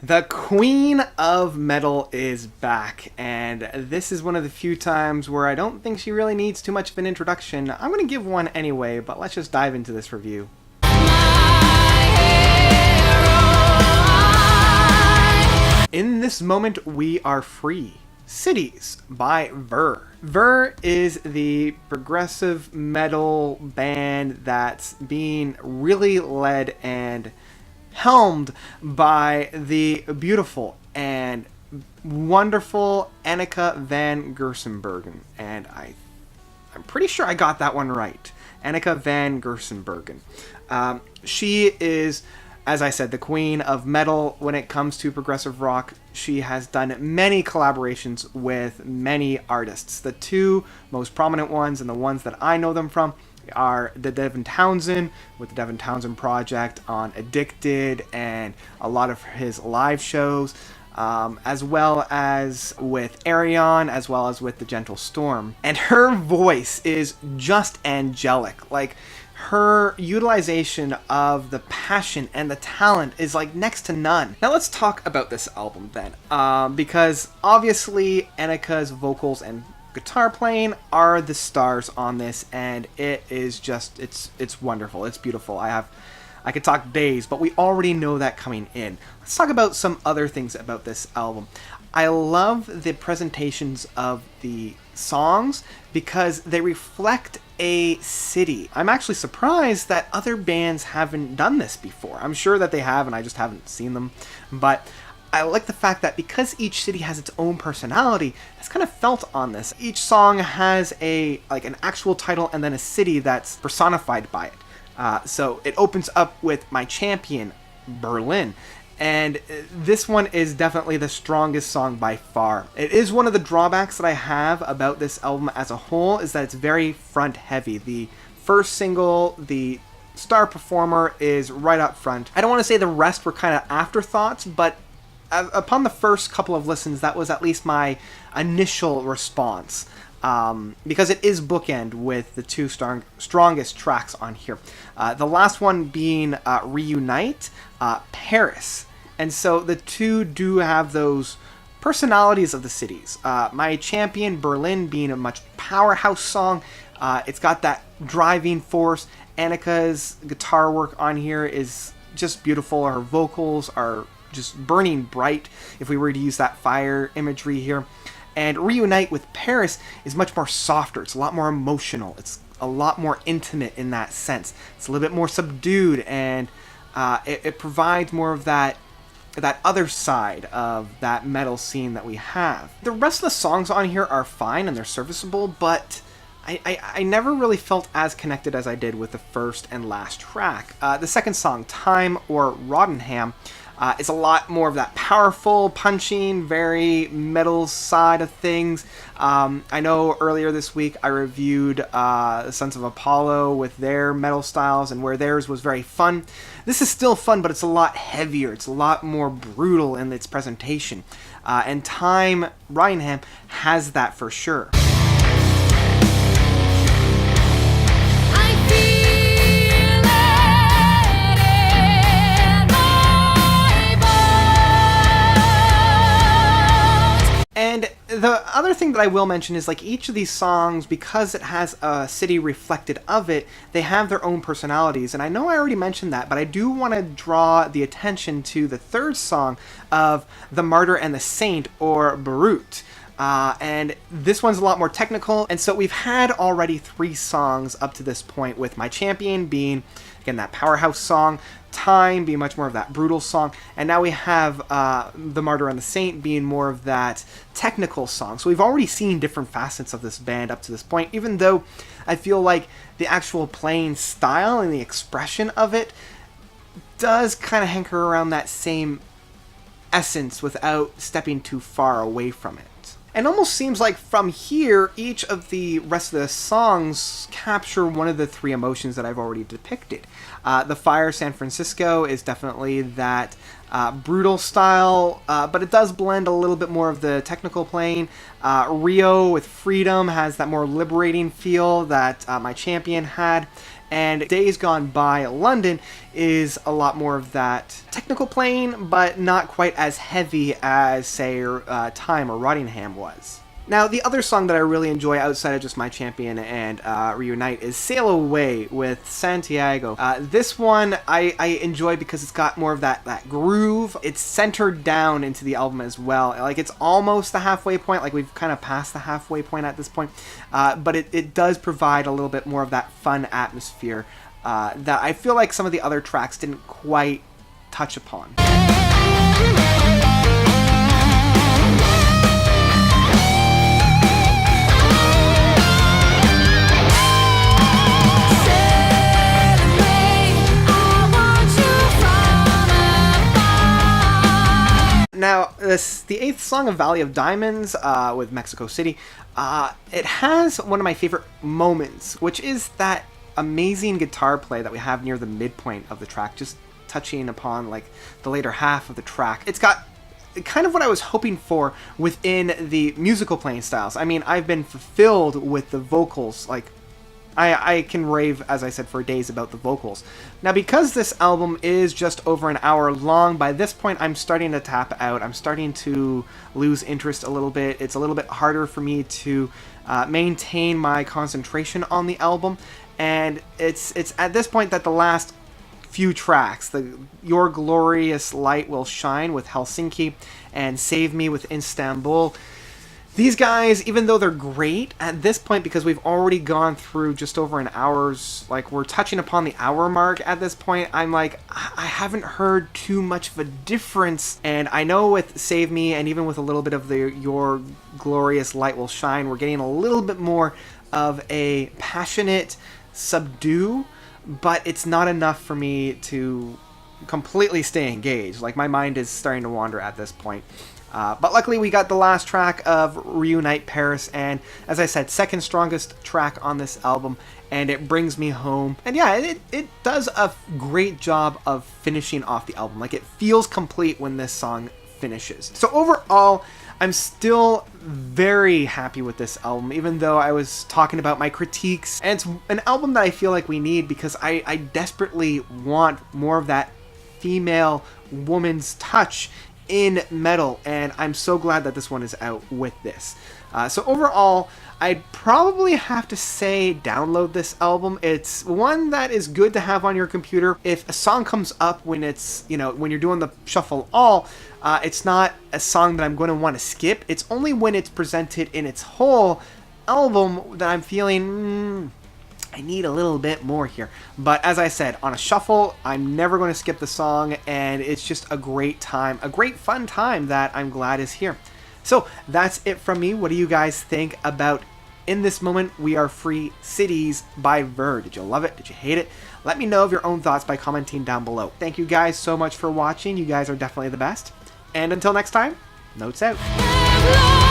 The Queen of Metal is back, and this is one of the few times where I don't think she really needs too much of an introduction. I'm going to give one anyway, but let's just dive into this review. In this moment, we are free. Cities by Vuur. Vuur is the progressive metal band that's being really led and helmed by the beautiful and wonderful Anneke van Giersbergen. And I'm pretty sure I got that one right. Anneke van Giersbergen. She is, as I said, the queen of metal when it comes to progressive rock. She has done many collaborations with many artists. The two most prominent ones, and the ones that I know them from, are the Devin Townsend with the Devin Townsend Project on Addicted and a lot of his live shows, as well as with Arion, as well as with The Gentle Storm. And her voice is just angelic. Like, her utilization of the passion and the talent is like next to none. Now let's talk about this album then, because obviously Anneke's vocals and guitar playing are the stars on this, and it is just it's wonderful. It's beautiful. I could talk days, but we already know that coming in. Let's talk about some other things about this album. I love the presentations of the songs because they reflect a city. I'm actually surprised that other bands haven't done this before. I'm sure that they have, and I just haven't seen them. But I like the fact that because each city has its own personality, it's kind of felt on this. Each song has an actual title and then a city that's personified by it. So it opens up with My Champion, Berlin. And this one is definitely the strongest song by far. It is one of the drawbacks that I have about this album as a whole, is that it's very front heavy. The first single, the star performer, is right up front. I don't want to say the rest were kind of afterthoughts, but upon the first couple of listens, that was at least my initial response. Because it is bookend with the two strongest tracks on here. The last one being Reunite, Paris. And so the two do have those personalities of the cities. My Champion, Berlin, being a much powerhouse song. It's got that driving force. Anneke's guitar work on here is just beautiful. Her vocals are just burning bright, if we were to use that fire imagery here. And Reunite with Paris is much more softer. It's a lot more emotional. It's a lot more intimate in that sense. It's a little bit more subdued, and it provides more of that other side of that metal scene that we have. The rest of the songs on here are fine and they're serviceable, but I never really felt as connected as I did with the first and last track. The second song, Time or Rottenham, is a lot more of that powerful, punching, very metal side of things. I know earlier this week I reviewed Sons of Apollo with their metal styles, and where theirs was very fun. This is still fun, but it's a lot heavier. It's a lot more brutal in its presentation. And Time, Rottenham, has that for sure. And the other thing that I will mention is, like, each of these songs, because it has a city reflected of it, they have their own personalities. And I know I already mentioned that, but I do want to draw the attention to the third song of The Martyr and the Saint, or Brut. And this one's a lot more technical. And so we've had already 3 songs up to this point, with My Champion being, again, that powerhouse song, Time being much more of that brutal song, and now we have The Martyr and the Saint being more of that technical song. So we've already seen different facets of this band up to this point, even though I feel like the actual playing style and the expression of it does kind of hanker around that same essence without stepping too far away from it. And almost seems like from here, each of the rest of the songs capture one of the 3 emotions that I've already depicted. The Fire, San Francisco is definitely that brutal style, but it does blend a little bit more of the technical playing. Rio with Freedom has that more liberating feel that my champion had. And Days Gone By London is a lot more of that technical playing, but not quite as heavy as, say, Time or Rottingham was. Now, the other song that I really enjoy outside of just My Champion and Reunite is Sail Away with Santiago. This one I enjoy because it's got more of that groove. It's centered down into the album as well. Like, it's almost the halfway point. Like, we've kind of passed the halfway point at this point. But it does provide a little bit more of that fun atmosphere that I feel like some of the other tracks didn't quite touch upon. Now, the 8th song of Valley of Diamonds with Mexico City, it has one of my favorite moments, which is that amazing guitar play that we have near the midpoint of the track, just touching upon like the later half of the track. It's got kind of what I was hoping for within the musical playing styles. I mean, I've been fulfilled with the vocals, like I can rave, as I said, for days about the vocals. Now, because this album is just over an hour long, by this point I'm starting to tap out. I'm starting to lose interest a little bit. It's a little bit harder for me to maintain my concentration on the album. And it's at this point that the last few tracks, the Your Glorious Light Will Shine with Helsinki and Save Me with Istanbul, these guys, even though they're great at this point, because we've already gone through just over an hour's, like, we're touching upon the hour mark at this point, I'm like, I haven't heard too much of a difference. And I know with Save Me and even with a little bit of the Your Glorious Light Will Shine, we're getting a little bit more of a passionate subdue, but it's not enough for me to completely stay engaged. Like, my mind is starting to wander at this point. But luckily we got the last track of Reunite Paris, and as I said, second strongest track on this album, and it brings me home. And yeah, it does a great job of finishing off the album. Like, it feels complete when this song finishes. So overall, I'm still very happy with this album, even though I was talking about my critiques. And it's an album that I feel like we need, because I desperately want more of that female woman's touch in metal, and I'm so glad that this one is out with this. So overall, I'd probably have to say download this album. It's one that is good to have on your computer. If a song comes up when it's, when you're doing the shuffle all, it's not a song that I'm going to want to skip. It's only when it's presented in its whole album that I'm feeling, I need a little bit more here. But as I said, on a shuffle, I'm never going to skip the song, and it's just a great time, a great fun time that I'm glad is here. So that's it from me. What do you guys think about In This Moment We Are Free Cities by Vuur? Did you love it? Did you hate it? Let me know of your own thoughts by commenting down below. Thank you guys so much for watching. You guys are definitely the best. And until next time, notes out.